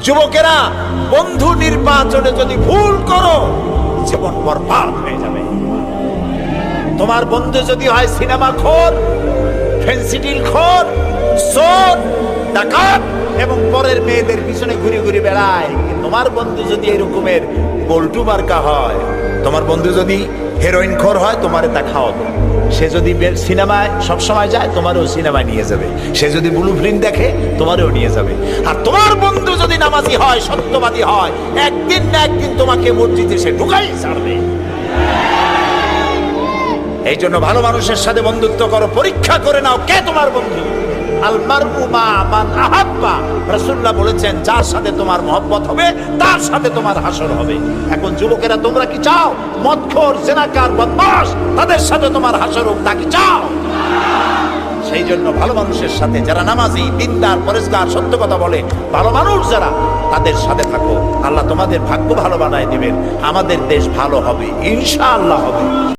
যুবকেরা, বন্ধু নির্বাচনে যদি ভুল করো জীবন বরবাদ হয়ে যাবে। তোমার বন্ধু যদি হয় সিনেমা খোর, ফেন্সিডিল খোর, চোর, ডাকাত এবং পরের মেয়েদের পিছনে ঘুরে ঘুরে বেড়ায়, তোমার বন্ধু যদি এরকমের পল্টু মার্কা হয়, তোমার বন্ধু যদি হেরোইন খোর হয়, তোমারে তা খাওয়াবে। সে যদি সিনেমায় সবসময় যায়, তোমারও সিনেমায় নিয়ে যাবে। সে যদি ব্লু ফিল্ম দেখে, তোমারও নিয়ে যাবে। আর তোমার বন্ধু যদি নামাজি হয়, সত্যবাদী হয়, একদিন না একদিন তোমাকে মসজিদে সে ঢুকাই ছাড়বে। এই জন্য ভালো মানুষের সাথে বন্ধুত্ব করো, পরীক্ষা করে নাও কে তোমার বন্ধু। আল মারউ মা মান আহাব্বা, রাসূলুল্লাহ বলেছেন যার সাথে তোমার মহব্বত হবে তার সাথে তোমার হাসর হবে। এখন যুবকেরা, তোমরা কি চাও মদখোর, জেনাকার, বদমাশ তাদের সাথে তোমার হাসর হোক? তা কি চাও? সেই জন্য ভালো মানুষের সাথে, যারা নামাজি, দিনদার, পরেজগার, সত্য কথা বলে, ভালো মানুষ যারা, তাদের সাথে থাকো। আল্লাহ তোমাদের ভাগ্য ভালো বানায় দিবেন। আমাদের দেশ ভালো হবে, ইনশাআল্লাহ হবে।